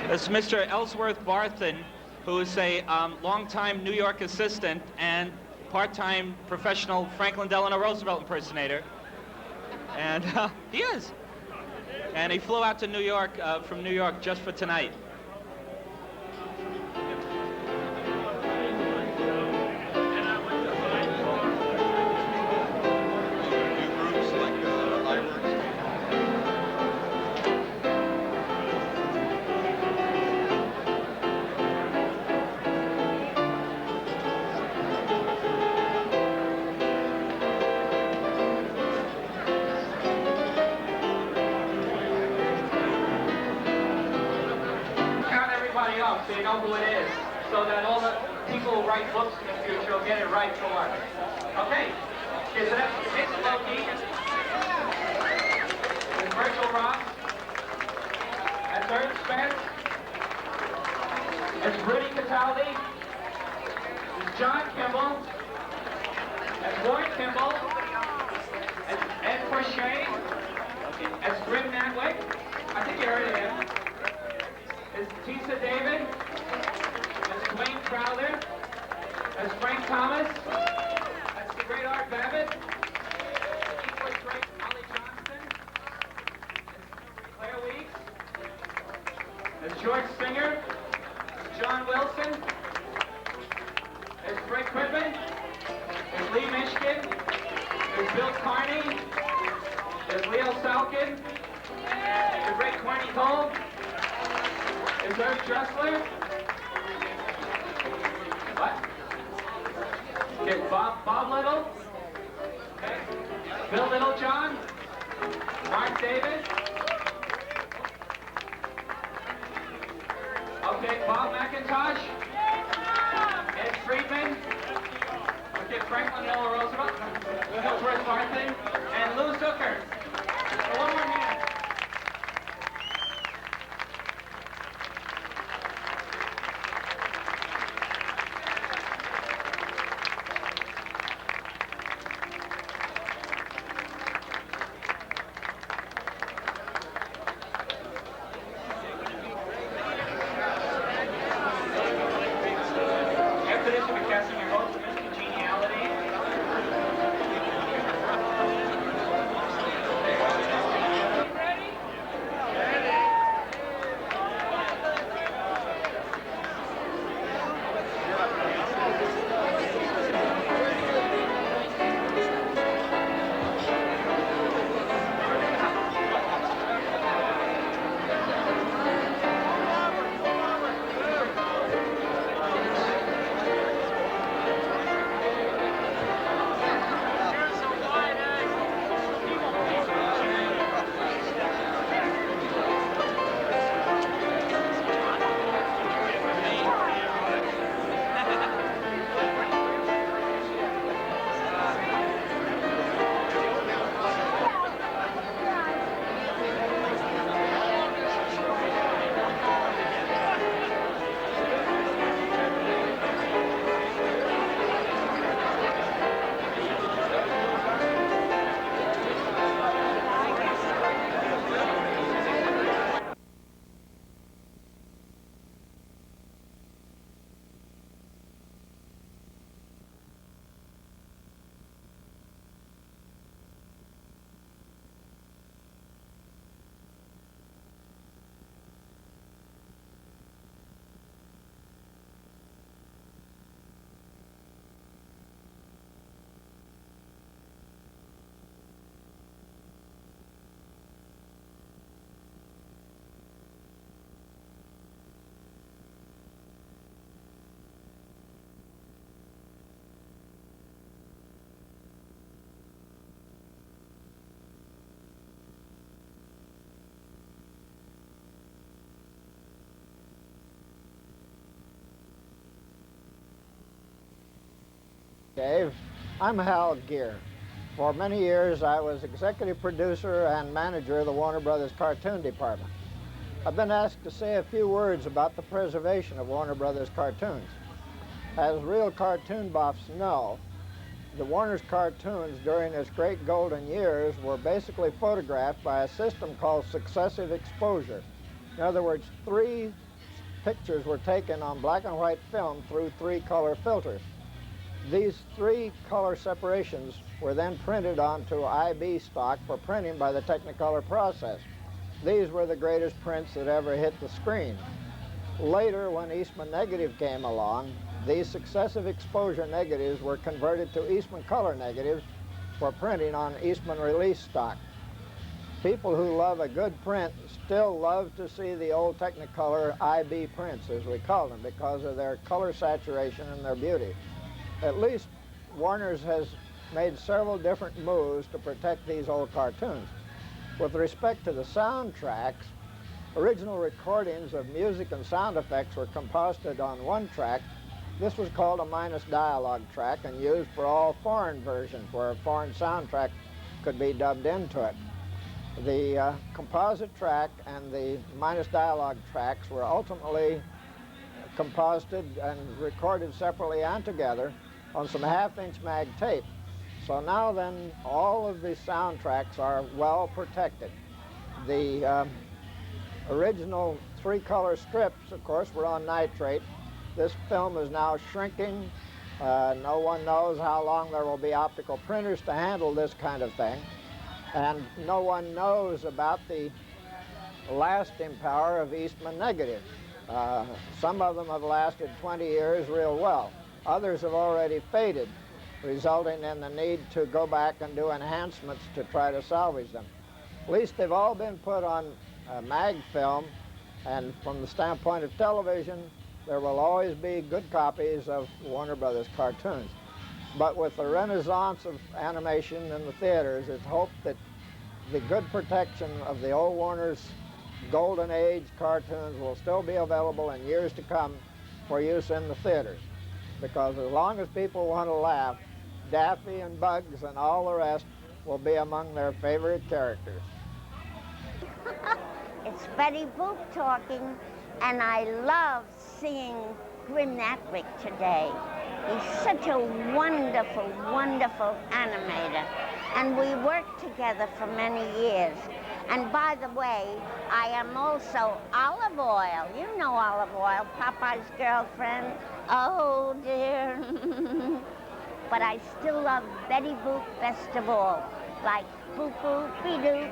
It's Mr. Ellsworth Barthen, who is a longtime New York assistant and part-time professional Franklin Delano Roosevelt impersonator. And he is. And he flew out to New York from New York just for tonight. So you know who it is, so that all the people who write books in the future will get it right for once. Okay, so that's Nick Loki, that's Virgil Ross, that's Ernst Spence, that's Rudy Cataldi, that's John Kimball, that's Warren Kimball, that's Ed Crochet, that's Grim Natwick, I think you heard of him. It's Tisa David, that's Dwayne Crowther, that's Frank Thomas, that's the great Art Babbitt, equally great Molly Johnston, that's Claire Weeks, that's George Singer, that's John Wilson, there's Fred Quitman, there's Lee Mishkin, there's Bill Carney, there's Leo Salkin, the great Corny Cole, is Irv Dressler? What? Okay, Bob Little? Okay. Bill Littlejohn? Mark David? Okay, Bob McIntosh? Ed Friedman? Okay, Franklin Delano Roosevelt? Ellsworth Barthen? And Lou Zucker. So one more hand. Dave, I'm Hal Gear. For many years, I was executive producer and manager of the Warner Brothers cartoon department. I've been asked to say a few words about the preservation of Warner Brothers cartoons. As real cartoon buffs know, the Warner's cartoons during its great golden years were basically photographed by a system called successive exposure. In other words, 3 pictures were taken on black and white film through 3 color filters. These 3 color separations were then printed onto IB stock for printing by the Technicolor process. These were the greatest prints that ever hit the screen. Later, when Eastman negative came along, these successive exposure negatives were converted to Eastman color negatives for printing on Eastman release stock. People who love a good print still love to see the old Technicolor IB prints, as we call them, because of their color saturation and their beauty. At least Warner's has made several different moves to protect these old cartoons. With respect to the soundtracks, original recordings of music and sound effects were composited on one track. This was called a minus dialogue track and used for all foreign versions where a foreign soundtrack could be dubbed into it. The composite track and the minus dialogue tracks were ultimately composited and recorded separately and together on some half-inch mag tape. So now then, all of the soundtracks are well protected. The original 3-color strips, of course, were on nitrate. This film is now shrinking. No one knows how long there will be optical printers to handle this kind of thing. And no one knows about the lasting power of Eastman negatives. Some of them have lasted 20 years real well. Others have already faded, resulting in the need to go back and do enhancements to try to salvage them. At least they've all been put on mag film, and from the standpoint of television, there will always be good copies of Warner Brothers cartoons. But with the renaissance of animation in the theaters, it's hoped that the good protection of the old Warner's golden age cartoons will still be available in years to come for use in the theaters. Because as long as people want to laugh, Daffy and Bugs and all the rest will be among their favorite characters. It's Betty Boop talking, and I love seeing Grim Natwick today. He's such a wonderful, wonderful animator, and we worked together for many years. And by the way, I am also Olive Oil. You know Olive Oil, Popeye's girlfriend. Oh, dear. But I still love Betty Boop best of all, like boop boop be doo.